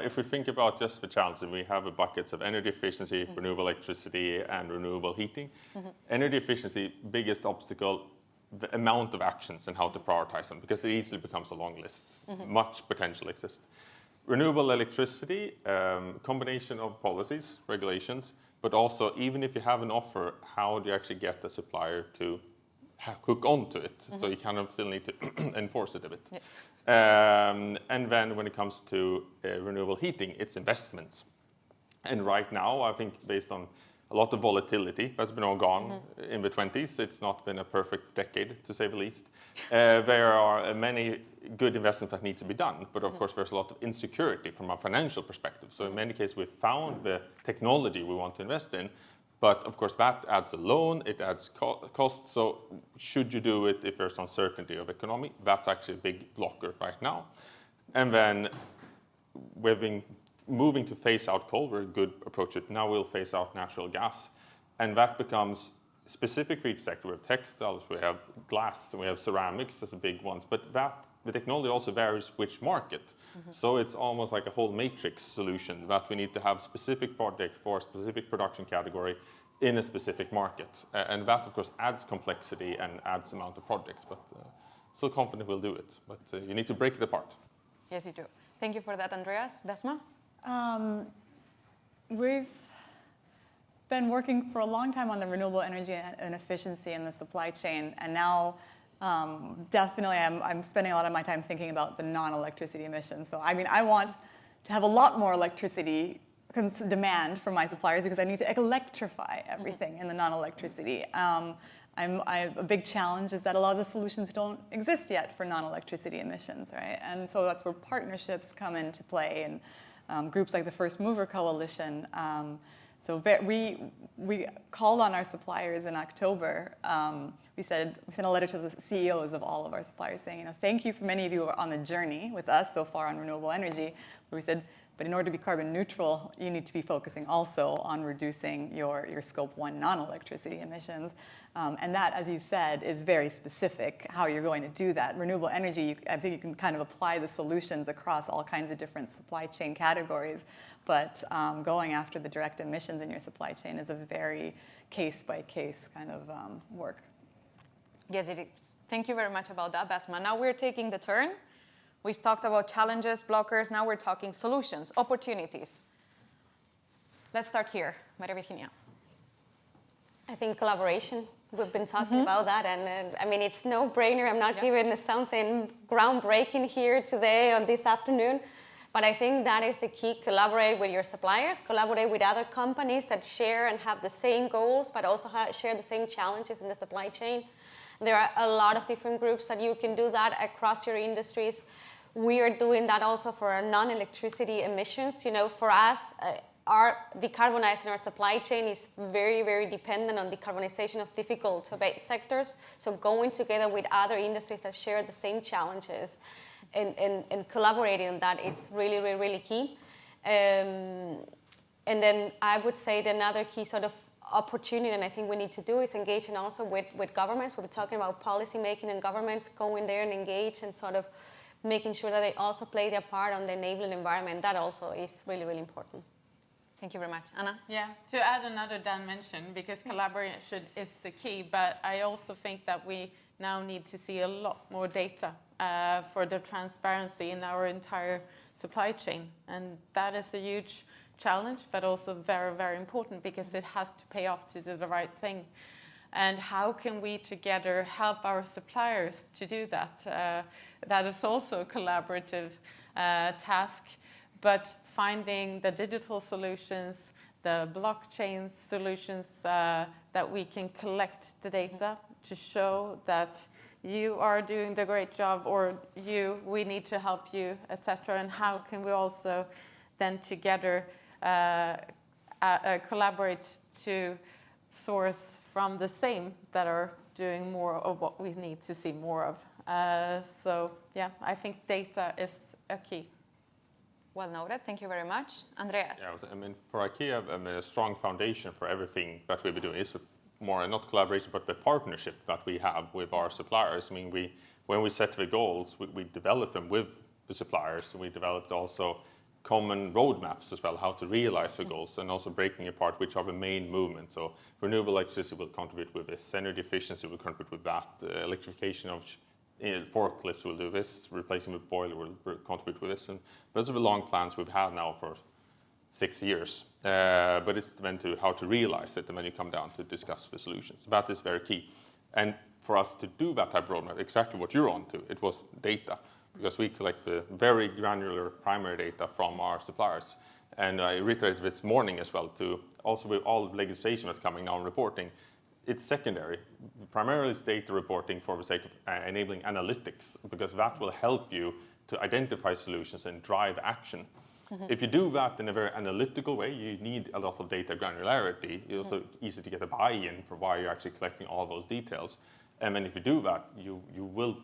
if we think about just the challenges, we have buckets of energy efficiency, renewable electricity, and renewable heating. Energy efficiency, biggest obstacle, the amount of actions and how to prioritize them, because it easily becomes a long list. Much potential exists. Renewable electricity, combination of policies, regulations, but also, even if you have an offer, how do you actually get the supplier to hook onto it? So you kind of still need to enforce it a bit. Yeah. And then when it comes to renewable heating, it's investments. And right now, I think based on a lot of volatility that's been all gone in the 20s, it's not been a perfect decade, to say the least. There are many good investments that need to be done, but of course there's a lot of insecurity from a financial perspective. So in many cases, we've found the technology we want to invest in, but of course that adds a loan, it adds cost. So should you do it if there's uncertainty of economy? That's actually a big blocker right now. And then we've been moving to phase out coal, we're a good approach it. Now we'll phase out natural gas. And that becomes specific for each sector. We have textiles, we have glass, and we have ceramics as the big ones. But the technology also varies which market. So it's almost like a whole matrix solution that we need to have specific project for a specific production category in a specific market. And that, of course, adds complexity and adds amount of projects. But still confident we'll do it. But you need to break it apart. Yes, you do. Thank you for that, Andreas. Bessma? We've been working for a long time on the renewable energy and efficiency in the supply chain, and now definitely I'm spending a lot of my time thinking about the non-electricity emissions. So I mean, I want to have a lot more electricity demand from my suppliers because I need to electrify everything in the non-electricity. A big challenge is that a lot of the solutions don't exist yet for non-electricity emissions, right? And so that's where partnerships come into play, and groups like the First Mover Coalition. So we called on our suppliers in October. We sent a letter to the CEOs of all of our suppliers saying, thank you for many of you who are on the journey with us so far on renewable energy. But we said, but in order to be carbon neutral, you need to be focusing also on reducing your Scope 1 non-electricity emissions. And that, as you said, is very specific how you're going to do that. Renewable energy, I think you can kind of apply the solutions across all kinds of different supply chain categories. But going after the direct emissions in your supply chain is a very case-by-case kind of work. Yes, it is. Thank you very much about that, Bessma. Now we're taking the turn. We've talked about challenges, blockers. Now we're talking solutions, opportunities. Let's start here. Maria Virginia. I think collaboration. We've been talking about that, and I mean, it's no brainer. I'm not giving something groundbreaking here today or this afternoon, but I think that is the key. Collaborate with your suppliers, collaborate with other companies that share and have the same goals, but also share the same challenges in the supply chain. There are a lot of different groups that you can do that across your industries. We are doing that also for our non-electricity emissions. For us, our decarbonizing our supply chain is very, very dependent on decarbonization of difficult to abate sectors. So going together with other industries that share the same challenges and collaborating on that, it's really, really, really key. And then I would say that another key sort of opportunity, and I think we need to do, is engaging also with governments. We're talking about policy making and governments going there and engage and sort of making sure that they also play their part on the enabling environment. That also is really, really important. Thank you very much. Anna? Yeah, to add another dimension, because collaboration is the key, but I also think that we now need to see a lot more data for the transparency in our entire supply chain. And that is a huge challenge, but also very, very important because it has to pay off to do the right thing. And how can we together help our suppliers to do that? That is also a collaborative task, but finding the digital solutions, the blockchain solutions that we can collect the data to show that you are doing the great job, or we need to help you, etc. And how can we also then together collaborate to source from the same that are doing more of what we need to see more of. So yeah, I think data is a key. Well noted. Thank you very much. Andreas? Yeah, I mean, for IKEA, a strong foundation for everything that we've been doing is more not collaboration, but the partnership that we have with our suppliers. I mean, when we set the goals, we develop them with the suppliers. We developed also common roadmaps as well, how to realize the goals, and also breaking apart which are the main movements. So renewable electricity will contribute with this, energy efficiency will contribute with that, electrification of forklifts will do this, replacing with boiler will contribute with this. And those are the long plans we've had now for 6 years. But it's then to how to realize it, and then you come down to discuss the solutions. That is very key. And for us to do that type of roadmap, exactly what you're on to, it was data. Because we collect the very granular primary data from our suppliers. And I reiterated this morning as well, to also with all the legislation that's coming now on reporting, it's secondary. Primarily it's data reporting for the sake of enabling analytics, because that will help you to identify solutions and drive action. If you do that in a very analytical way, you need a lot of data granularity. It's also easy to get a buy-in for why you're actually collecting all those details. And then if you do that, you will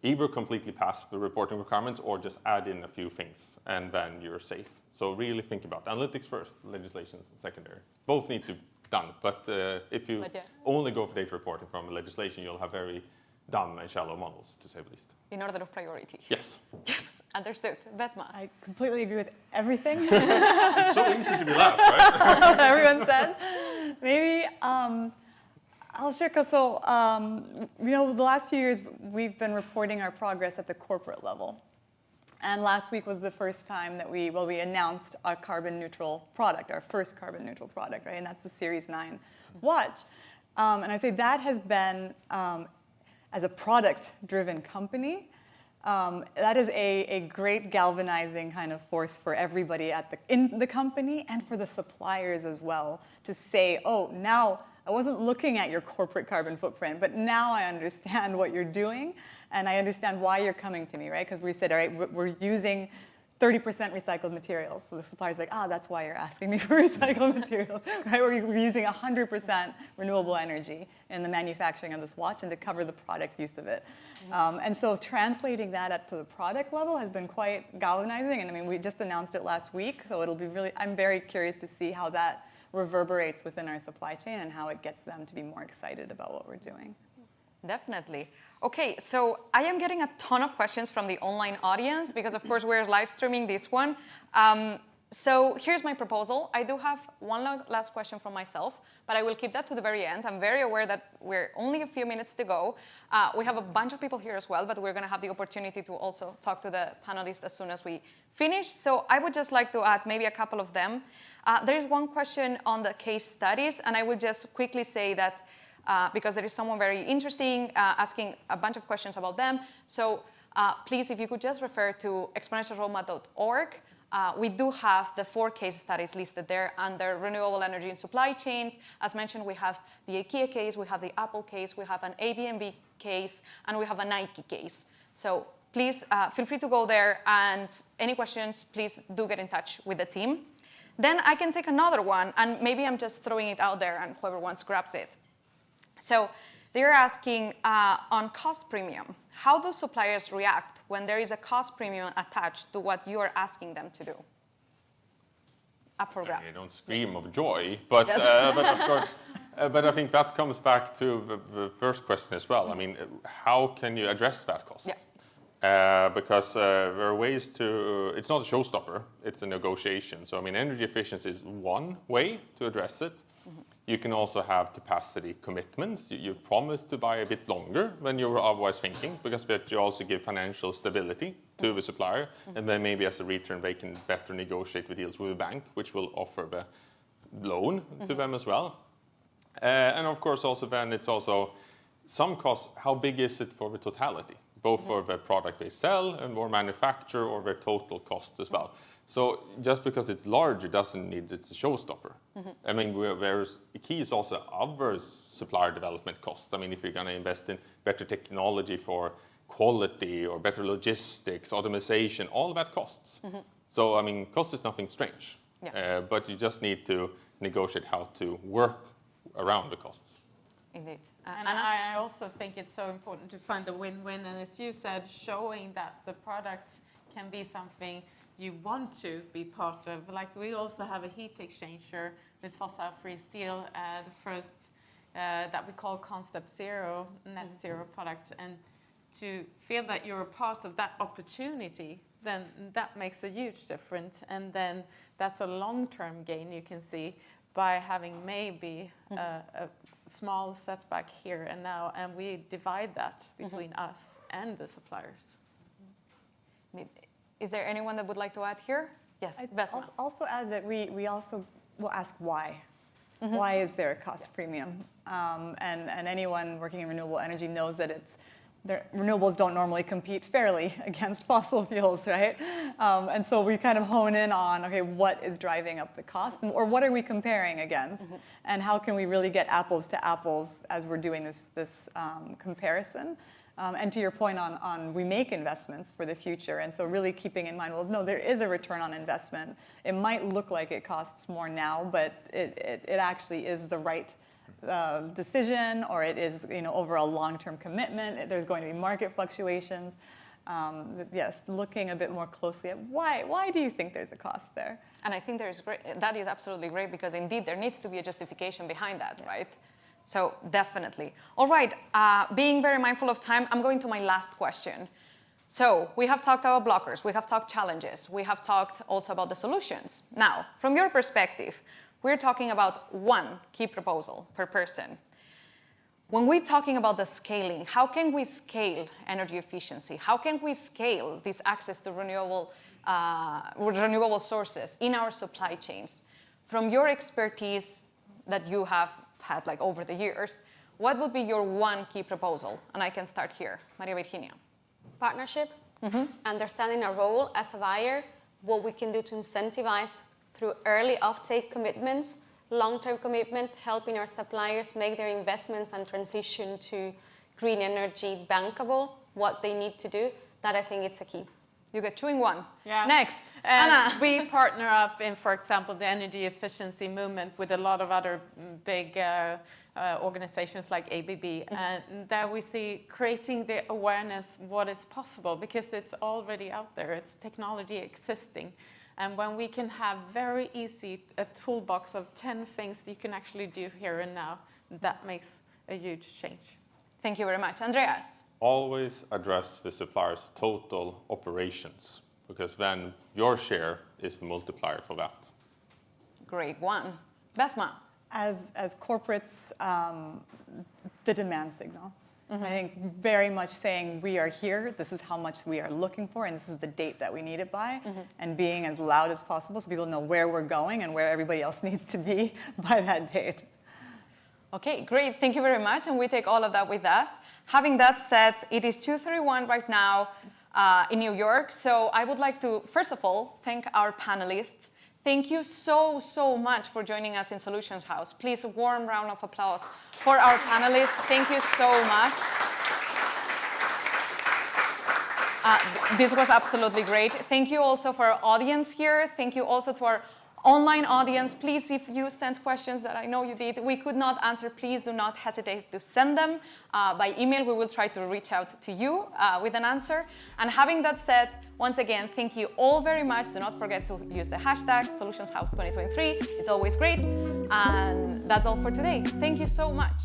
either completely pass the reporting requirements or just add in a few things, and then you're safe. So really think about analytics first, legislation secondary. Both need to done. But if you only go for data reporting from legislation, you'll have very dumb and shallow models, to say the least. In order of priority. Yes. Yes, understood. Bessma. I completely agree with everything It's so easy to be last, right? everyone said. Maybe I'll share, so the last few years we've been reporting our progress at the corporate level. And last week was the first time that we announced our carbon neutral product, our first carbon neutral product, right? And that's the Series 9 watch. And I say that has been, as a product-driven company, that is a great galvanizing kind of force for everybody in the company and for the suppliers as well to say, oh, now I wasn't looking at your corporate carbon footprint, but now I understand what you're doing and I understand why you're coming to me, right? Because we said, all right, we're using 30% recycled materials. So the supplier's like, that's why you're asking me for recycled materials, right? We're using 100% renewable energy in the manufacturing of this watch and to cover the product use of it. And so translating that up to the product level has been quite galvanizing. And I mean, we just announced it last week, so it'll be really, I'm very curious to see how that reverberates within our supply chain and how it gets them to be more excited about what we're doing. Definitely. Okay, so I am getting a ton of questions from the online audience because, of course, we're live streaming this one. So here's my proposal. I do have one last question from myself, but I will keep that to the very end. I'm very aware that we're only a few minutes to go. We have a bunch of people here as well, but we're going to have the opportunity to also talk to the panelists as soon as we finish. So I would just like to add maybe a couple of them. There is one question on the case studies, and I will just quickly say that because there is someone very interesting asking a bunch of questions about them. So please, if you could just refer to exponentialroadmap.org. We do have the 4 case studies listed there under renewable energy and supply chains. As mentioned, we have the IKEA case, we have the Apple case, we have an Airbnb case, and we have a Nike case. So please feel free to go there, and any questions, please do get in touch with the team. Then I can take another one, and maybe I'm just throwing it out there, and whoever wants grabs it. So they're asking on cost premium. How do suppliers react when there is a cost premium attached to what you are asking them to do? Up for grabs. You don't scream of joy, but of course, but I think that comes back to the first question as well. I mean, how can you address that cost? Yeah. Because there are ways to, it's not a showstopper, it's a negotiation. So I mean, energy efficiency is one way to address it. You can also have capacity commitments. You promise to buy a bit longer than you were otherwise thinking, because you also give financial stability to the supplier. And then maybe as a return, they can better negotiate the deals with the bank, which will offer the loan to them as well. And of course, also then it's also some costs. How big is it for the totality, both for the product they sell and or manufacture, or their total cost as well? So just because it's larger doesn't mean it's a showstopper. I mean, there's key is also other supplier development costs. I mean, if you're going to invest in better technology for quality or better logistics, automation, all of that costs. So, I mean, cost is nothing strange. Yeah. But you just need to negotiate how to work around the costs. Indeed. And I also think it's so important to find the win-win. And as you said, showing that the product can be something you want to be part of. Like we also have a heat exchanger with fossil-free steel, the first that we call Concept Zero, net zero product. And to feel that you're a part of that opportunity, then that makes a huge difference. And then that's a long-term gain you can see by having maybe a small setback here and now, and we divide that between us and the suppliers. Is there anyone that would like to add here? Yes, Bessma. I'll also add that we also will ask why. Why is there a cost premium? And anyone working in renewable energy knows that renewables don't normally compete fairly against fossil fuels, right? And so we kind of hone in on, okay, what is driving up the cost, or what are we comparing against? And how can we really get apples to apples as we're doing this comparison? And to your point on we make investments for the future, and so really keeping in mind, well, no, there is a return on investment. It might look like it costs more now, but it actually is the right decision, or it is over a long-term commitment. There's going to be market fluctuations. yes, looking a bit more closely at why do you think there's a cost there? And I think that is absolutely great because indeed there needs to be a justification behind that, right? So definitely. All right, being very mindful of time, I'm going to my last question. So we have talked about blockers, we have talked challenges, we have talked also about the solutions. Now, from your perspective, we're talking about one key proposal per person. When we're talking about the scaling, how can we scale energy efficiency? How can we scale this access to renewable sources in our supply chains? From your expertise that you have had like over the years, what would be your one key proposal? And I can start here, Maria Virginia. Partnership, understanding our role as a buyer, what we can do to incentivize through early offtake commitments, long-term commitments, helping our suppliers make their investments and transition to green energy bankable, what they need to do. That I think it's a key. You get 2 in 1. Yeah. Next, and Anna. We partner up in, for example, the energy efficiency movement with a lot of other big organizations like ABB. And there we see creating the awareness what is possible because it's already out there. It's technology existing. And when we can have very easy a toolbox of 10 things you can actually do here and now, that makes a huge change. Thank you very much. Andreas. Always address the supplier's total operations, because then your share is the multiplier for that. Great one. Bessma. As corporates, the demand signal. I think very much saying we are here, this is how much we are looking for, and this is the date that we need it by, and being as loud as possible so people know where we're going and where everybody else needs to be by that date. Okay, great. Thank you very much, and we take all of that with us. Having that said, it is 2:31 right now in New York, so I would like to, first of all, thank our panelists. Thank you so much for joining us in Solutions House. Please, a warm round of applause for our panelists. Thank you so much. This was absolutely great. Thank you also for our audience here. Thank you also to our online audience. Please, if you sent questions that I know you did, we could not answer, please do not hesitate to send them by email. We will try to reach out to you with an answer. And having that said, once again, thank you all very much. Do not forget to use the hashtag SolutionsHouse2023. It's always great. And that's all for today. Thank you so much.